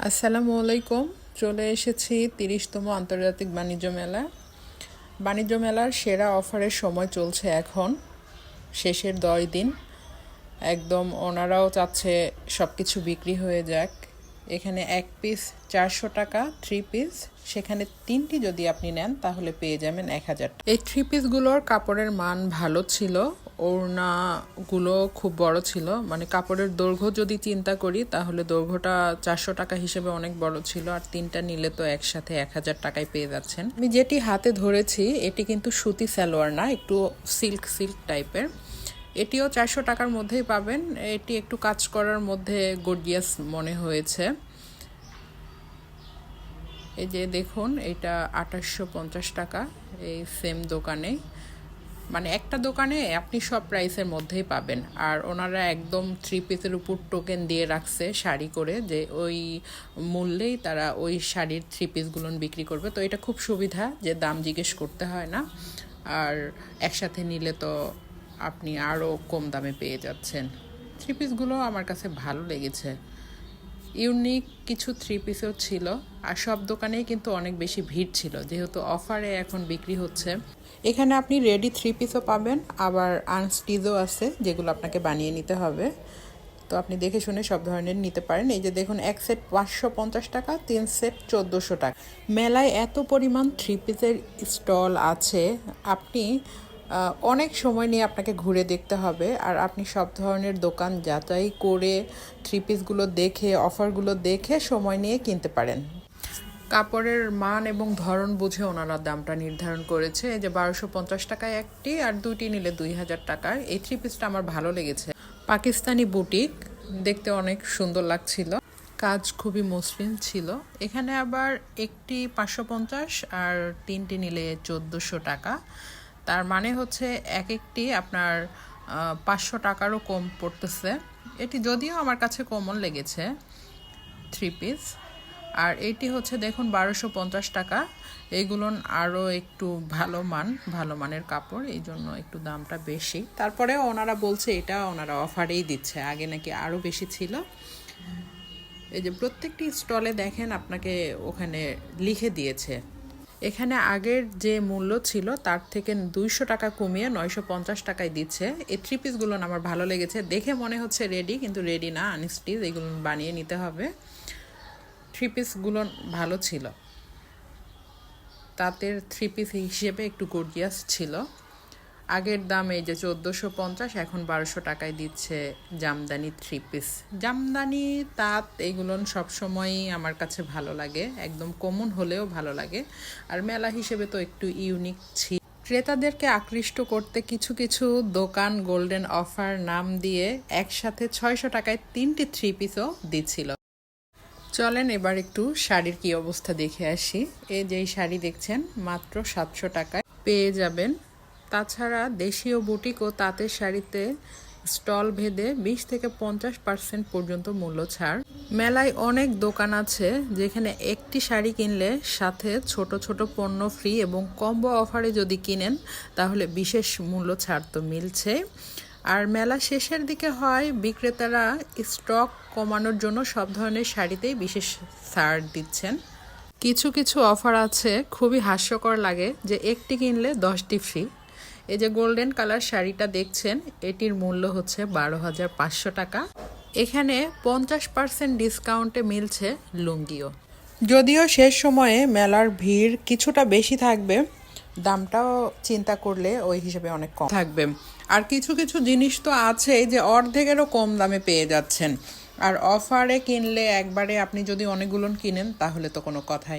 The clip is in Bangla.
আসসালামু আলাইকুম। চলে এসেছি 30তম আন্তর্জাতিক বাণিজ্য মেলা। বাণিজ্য মেলার সেরা অফারের সময় চলছে এখন, শেষের 10 দিন। একদম ওনারাও চাচ্ছে সব কিছু বিক্রি হয়ে যাক। এখানে এক পিস 400 টাকা, 3 পিস, সেখানে 3টি যদি আপনি নেন তাহলে পেয়ে যাবেন 1000 টাকা। এই 3 পিসগুলোর কাপড়ের মান ভালো ছিল, ওড়নাগুলো খুব বড় ছিল, মানে কাপড়ের দৈর্ঘ্য যদি চিন্তা করি তাহলে দৈর্ঘ্যটা 400 টাকা হিসেবে অনেক বড় ছিল, আর 3টা নিলে তো একসাথে 1000 টাকায় পেয়ে যাচ্ছেন। আমি যেটি হাতে ধরেছি এটি কিন্তু সুতি সালোয়ার না, একটু সিল্ক টাইপের। এটিও 400 টাকার মধ্যেই পাবেন। এটি একটু কাজ করার মধ্যে গর্জিয়াস মনে হয়েছে। এই যে দেখুন, এটা 2850 টাকা এই সেম দোকানে, মানে একটা দোকানে আপনি সব প্রাইসের মধ্যেই পাবেন। আর ওনারা একদম 3 পিসের উপর টোকেন দিয়ে রাখছে শাড়ি করে, যে ওই মূল্যেই তারা ওই শাড়ির 3 পিসগুলো বিক্রি করবে। তো এটা খুব সুবিধা যে দাম জিজ্ঞেস করতে হয় না, আর একসাথে নিলে তো আপনি আরও কম দামে পেয়ে যাচ্ছেন। 3 পিসগুলো আমার কাছে ভালো লেগেছে, ইউনিক কিছু 3 পিসও ছিল। আর সব দোকানেই কিন্তু অনেক বেশি ভিড় ছিল, যেহেতু অফারে এখন বিক্রি হচ্ছে। এখানে আপনি রেডি 3 পিসও পাবেন, আবার আনস্টিচও আছে যেগুলো আপনাকে বানিয়ে নিতে হবে। তো আপনি দেখে শুনে সব ধরনের নিতে পারেন। এই যে দেখুন, এক সেট 550 টাকা, 3 সেট 1400 টাকা। মেলায় এত পরিমাণ 3 পিসের স্টল আছে, আপনি অনেক সময় নিয়ে আপনাকে ঘুরে দেখতে হবে, আর আপনি সব ধরনের দোকান যাচাই করে 3 পিসগুলো দেখে, অফারগুলো দেখে সময় নিয়ে কিনতে পারেন। কাপড়ের মান এবং ধরন বুঝে ওনারা দামটা নির্ধারণ করেছে। এই যে 1250 টাকায় একটি, আর 2টি নিলে 2000 টাকায়। এই 3 পিসটা আমার ভালো লেগেছে। পাকিস্তানি বুটিক, দেখতে অনেক সুন্দর লাগছিল, কাজ খুবই মসৃণ ছিল। এখানে আবার একটি 550 আর 3টি নিলে 1400 টাকা। তার মানে হচ্ছে একটি আপনার 500 টাকারও কম পড়তেছে। এটি যদিও আমার কাছে কমন লেগেছে 3 পিস। আর এইটি হচ্ছে দেখুন 1250 টাকা। এইগুলো আরও একটু ভালো মানের কাপড়, এই জন্য একটু দামটা বেশি। তারপরে ওনারা বলছে এটা ওনারা অফারেই দিচ্ছে, আগে নাকি আরও বেশি ছিল। এই যে প্রত্যেকটি স্টলে দেখেন আপনাকে ওখানে লিখে দিয়েছে। এখানে আগের যে মূল্য ছিল তার থেকে 200 টাকা কমিয়ে 950 টাকায় দিচ্ছে। এই 3 পিসগুলো আমার ভালো লেগেছে, দেখে মনে হচ্ছে রেডি, কিন্তু রেডি না, আনস্টিচ, এগুলো বানিয়ে নিতে হবে। 3 পিসগুলো ভালো ছিল, তাঁতের 3 পিস হিসেবে একটু গর্জিয়াস ছিল। আগের দাম এই যে 1450, এখন 1200 টাকায় দিচ্ছে জামদানি 3 পিস। জামদানি, তাঁত, এগুলো সবসময়ই আমার কাছে ভালো লাগে, একদম কমন হলেও ভালো লাগে। আর মেলা হিসেবে তো একটু ইউনিক ছিল। ক্রেতাদেরকে আকৃষ্ট করতে কিছু কিছু দোকান গোল্ডেন অফার নাম দিয়ে একসাথে 600 টাকায় 3টি 3 পিসও দিচ্ছিল। চলেন এবার একটু শাড়ির কি অবস্থা দেখে আসি। এই যে শাড়ি দেখছেন, মাত্র 700 টাকায় পেয়ে যাবেন। তাছাড়া দেশীয় বুটিক ও তাঁতের শাড়িতে স্টল ভেদে 20 থেকে 50% পর্যন্ত মূল্য ছাড়। মেলায় অনেক দোকান আছে যেখানে একটি শাড়ি কিনলে সাথে ছোট ছোট পণ্য ফ্রি, এবং কম্বো অফারে যদি কিনেন তাহলে বিশেষ মূল্য ছাড় তো মিলছে। আর মেলা শেষের দিকে হয় বিক্রেতারা স্টক কমানোর জন্য সব ধরনের শাড়িতেই বিশেষ ছাড় দিচ্ছেন। কিছু কিছু অফার আছে খুবই হাস্যকর লাগে, যে একটি কিনলে 10টি ফ্রি। এই যে গোল্ডেন কালার শাড়িটা দেখছেন, এটির মূল্য হচ্ছে 12,500 টাকা। এখানে 50% ডিসকাউন্টে মিলছে লুঙ্গিও। যদিও শেষ সময়ে মেলার ভিড় কিছুটা বেশি থাকবে, দামটাও চিন্তা করলে ওই হিসেবে অনেক কম থাকবে। আর কিছু কিছু জিনিস তো আছে যে অর্ধেকেরও কম দামে পেয়ে যাচ্ছেন। আর অফারে কিনলে একবারে আপনি যদি অনেকগুলো কিনেন তাহলে তো কোনো কথাই